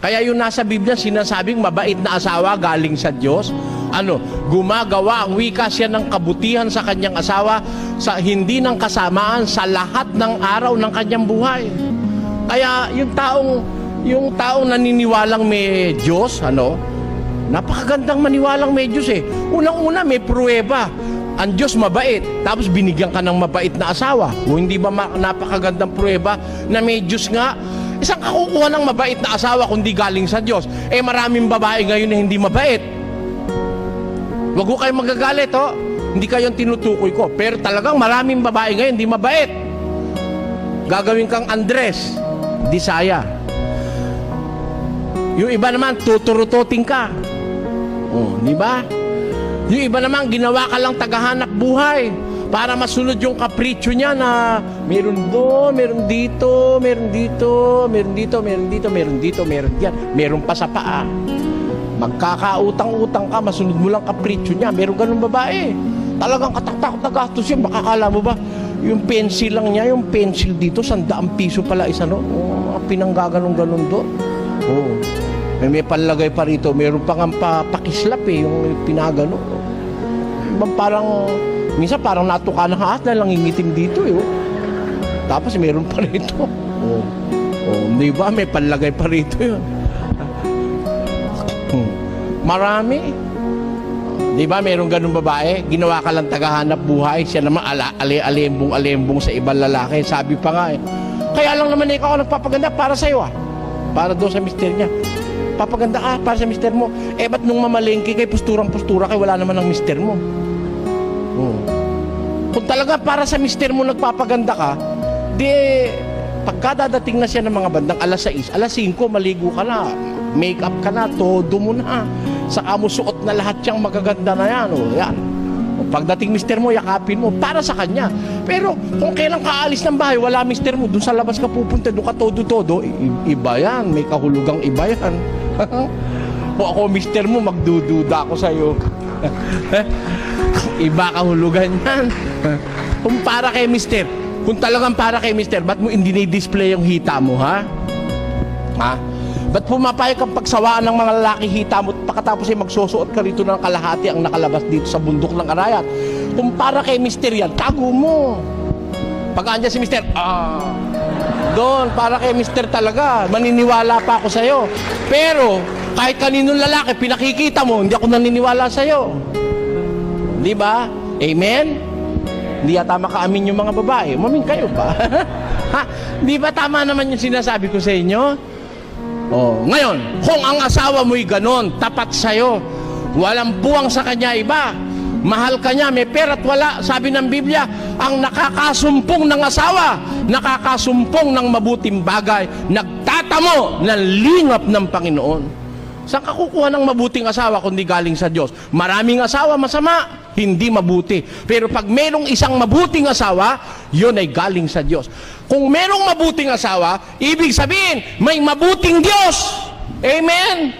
Kaya yung nasa Biblia, sinasabing mabait na asawa galing sa Diyos. Gumagawa ang wika siya ng kabutihan sa kanyang asawa, sa hindi ng kasamaan sa lahat ng araw ng kanyang buhay. Kaya yung taong naniniwalang may Diyos, napakagandang maniwalang may Diyos eh. Unang-una may pruweba. Ang Diyos mabait, tapos binigyan ka ng mabait na asawa. O hindi ba napakagandang pruweba na may Diyos nga? Isang kakukuha ng mabait na asawa kundi galing sa Diyos. Maraming babae ngayon na hindi mabait. Wag ko kayong magagalit, Hindi kayong tinutukoy ko. Pero talagang maraming babae ngayon hindi mabait. Gagawin kang Andres, Disaya. Yung iba naman, tuturututing ka. Di ba? Yung iba naman, ginawa ka lang tagahanap buhay para masunod yung kapritsyo niya na meron doon, meron dito, meron dito, meron dito, meron dito, meron dito, meron diyan, meron pa sa paa. Magkakautang-utang ka, masunod mo lang kapritsyo niya. Meron ganun babae. Talagang kataktakot na gastos yan. Makakala mo ba, yung pencil lang niya, yung pencil dito, 100 piso pala isa, pinanggaganong-ganon doon. May palagay pa rito, meron pa nga pakislap yung pinagano. Parang, minsan parang natuka ng haas na nangingitim dito Tapos meron pa rito. Di ba? May palagay pa rito yun. Marami. Di ba? Meron ganun babae, ginawa ka lang tagahanap buhay, siya naman alembong sa ibang lalaki. Sabi pa nga kaya lang naman ikaw nagpapaganda para sa'yo para doon sa mister niya. Papaganda ka para sa mister mo. Ba't nung mamalengke kay posturang-postura kay wala naman ng mister mo? Kung talaga para sa mister mo nagpapaganda ka, di pagka dadating na siya ng mga bandang alas 6, alas 5, maligo ka na, make up ka na, todo mo na. Saka mo suot na lahat siyang magaganda na yan. Yan. Pagdating mister mo, yakapin mo para sa kanya. Pero kung kailan ka aalis ng bahay, wala mister mo, doon sa labas ka pupunta, doon ka todo-todo, iba yan, may kahulugang iba yan. Kung ako mister mo, magdududa ako sa'yo. Iba kahulugan yan. Kung para kay mister, kung talagang para kay mister, ba't mo hindi na-display yung hita mo, ha? Ba't pumapayag kang pagsawaan ng mga lalaki hita mo pagkatapos magsusuot ka rito ng kalahati ang nakalabas dito sa bundok ng Arayat? Kung para kay mister yan, tago mo. Pag andyan si mister, doon, para kay mister talaga, maniniwala pa ako sa'yo. Pero, kahit kaninong lalaki, pinakikita mo, hindi ako naniniwala sa'yo. Di ba? Amen? Hindi yata makaamin yung mga babae. Umamin kayo ba? Di ba tama naman yung sinasabi ko sa inyo? Ngayon, kung ang asawa mo'y ganon, tapat sa'yo, walang buwang sa kanya iba, mahal ka niya, may pera't wala, sabi ng Biblia, ang nakakasumpong ng asawa, nakakasumpong ng mabuting bagay, nagtatamo ng lingap ng Panginoon. Saan ka kukuha ng mabuting asawa kundi galing sa Diyos? Maraming asawa masama, hindi mabuti. Pero pag merong isang mabuting asawa, yun ay galing sa Diyos. Kung merong mabuting asawa, ibig sabihin, may mabuting Diyos. Amen?